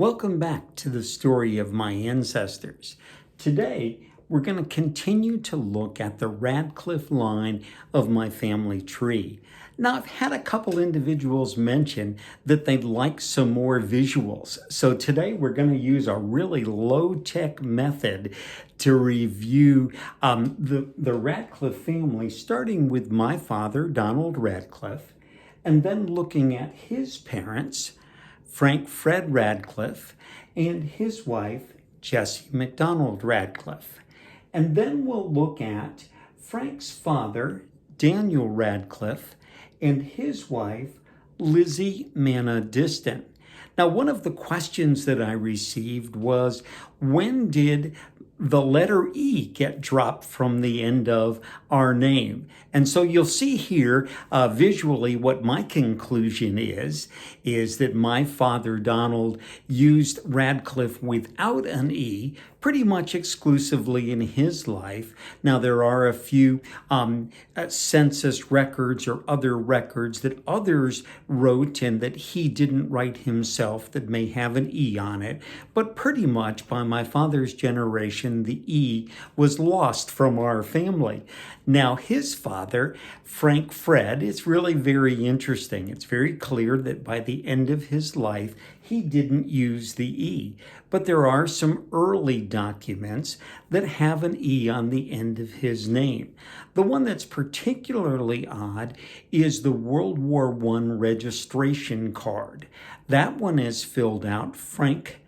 Welcome back to the story of my ancestors. Today, we're going to continue to look at the Radcliffe line of my family tree. Now, I've had a couple individuals mention that they'd like some more visuals. So today we're going to use a really low-tech method to review the Radcliffe family, starting with my father, Donald Radcliffe, and then looking at his parents, Frank Fred Radcliffe, and his wife, Jessie MacDonald Radcliffe. And then we'll look at Frank's father, Daniel Radcliffe, and his wife, Lizzie Manna Diston. Now, one of the questions that I received was, when did the letter E get dropped from the end of our name? And so you'll see here visually what my conclusion is that my father Donald used Radcliffe without an E pretty much exclusively in his life. Now, there are a few census records or other records that others wrote and that he didn't write himself that may have an E on it, but pretty much by my father's generation, the E was lost from our family. Now, his father, Frank Fred, it's really very interesting. It's very clear that by the end of his life, he didn't use the E. But there are some early documents that have an E on the end of his name. The one that's particularly odd is the World War I registration card. That one is filled out Frank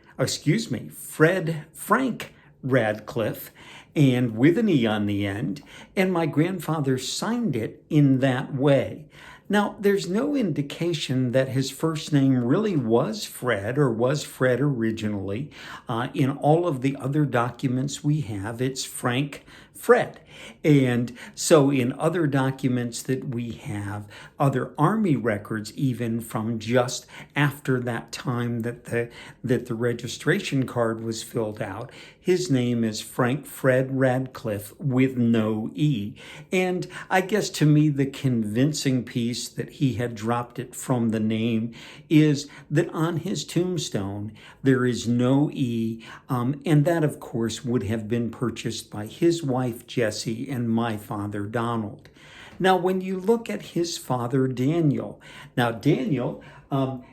Radcliffe, and with an E on the end, and my grandfather signed it in that way. Now, there's no indication that his first name really was Fred or was Fred originally. In all of the other documents we have, it's Frank Fred. And so in other documents that we have, other Army records, even from just after that time that the registration card was filled out, his name is Frank Fred Radcliffe with no E. And I guess to me, the convincing piece that he had dropped it from the name is that on his tombstone, there is no E. And that, of course, would have been purchased by his wife, Jessie, and my father, Donald. Now, when you look at his father, Daniel,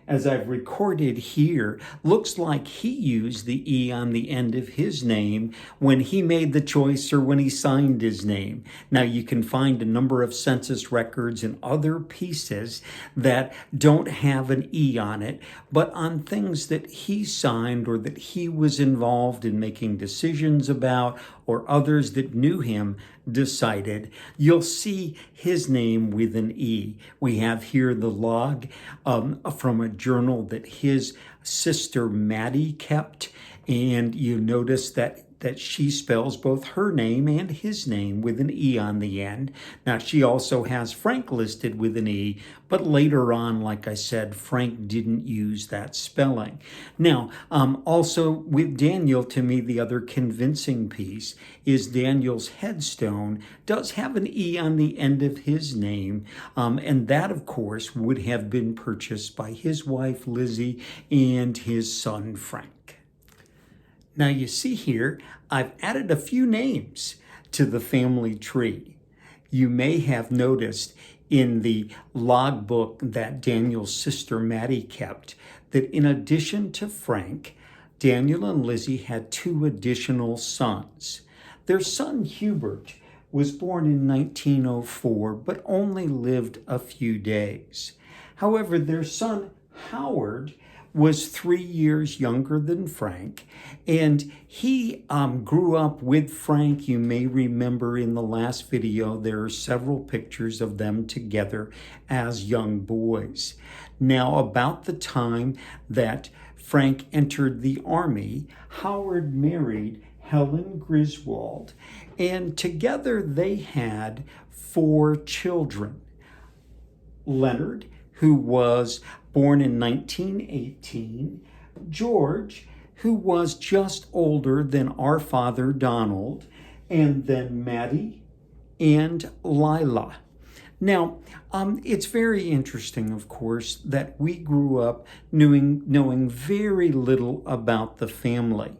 as I've recorded here, looks like he used the E on the end of his name when he made the choice or when he signed his name. Now, you can find a number of census records and other pieces that don't have an E on it, but on things that he signed or that he was involved in making decisions about, or others that knew him decided, you'll see his name with an E. We have here the log from a journal that his sister Maddie kept, and you notice that she spells both her name and his name with an E on the end. Now, she also has Frank listed with an E, but later on, like I said, Frank didn't use that spelling. Now, also with Daniel, to me, the other convincing piece is Daniel's headstone does have an E on the end of his name, and that, of course, would have been purchased by his wife, Lizzie, and his son, Frank. Now, you see here, I've added a few names to the family tree. You may have noticed in the logbook that Daniel's sister Maddie kept that in addition to Frank, Daniel and Lizzie had two additional sons. Their son Hubert was born in 1904, but only lived a few days. However, their son Howard was 3 years younger than Frank, and he grew up with Frank. You may remember in the last video, there are several pictures of them together as young boys. Now, about the time that Frank entered the Army, Howard married Helen Griswold, and together they had 4 children. Leonard, who was born in 1918, George, who was just older than our father Donald, and then Maddie and Lila. Now, it's very interesting, of course, that we grew up knowing very little about the family.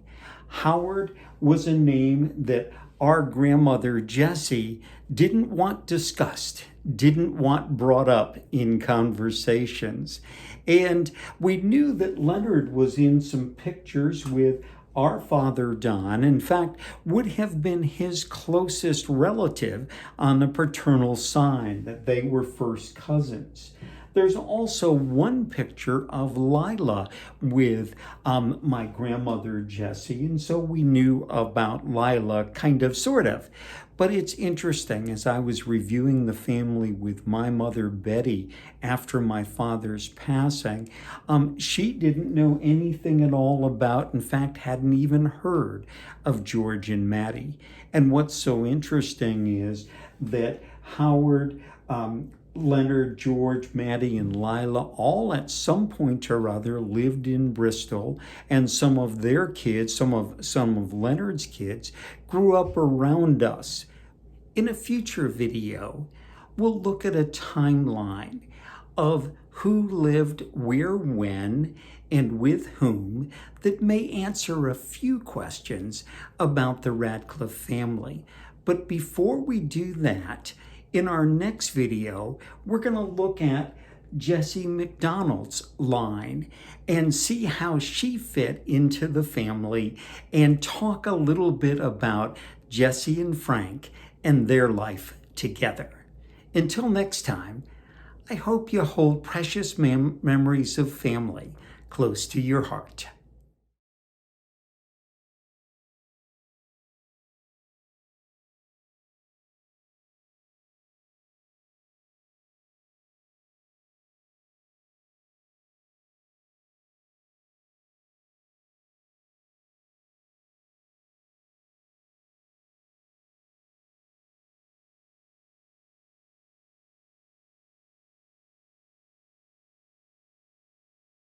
Howard was a name that our grandmother Jessie didn't want discussed, didn't want brought up in conversations. And we knew that Leonard was in some pictures with our father Don, in fact, would have been his closest relative on the paternal side, that they were first cousins. There's also one picture of Lila with my grandmother Jessie, and so we knew about Lila, kind of, sort of. But it's interesting, as I was reviewing the family with my mother Betty after my father's passing, she didn't know anything at all about, in fact, hadn't even heard of George and Maddie. And what's so interesting is that Howard, Leonard, George, Maddie, and Lila all at some point or other lived in Bristol, and some of their kids, some of Leonard's kids, grew up around us. In a future video, we'll look at a timeline of who lived where, when, and with whom that may answer a few questions about the Radcliffe family. But before we do that, in our next video, we're going to look at Jessie McDonald's line and see how she fit into the family, and talk a little bit about Jessie and Frank and their life together. Until next time, I hope you hold precious memories of family close to your heart.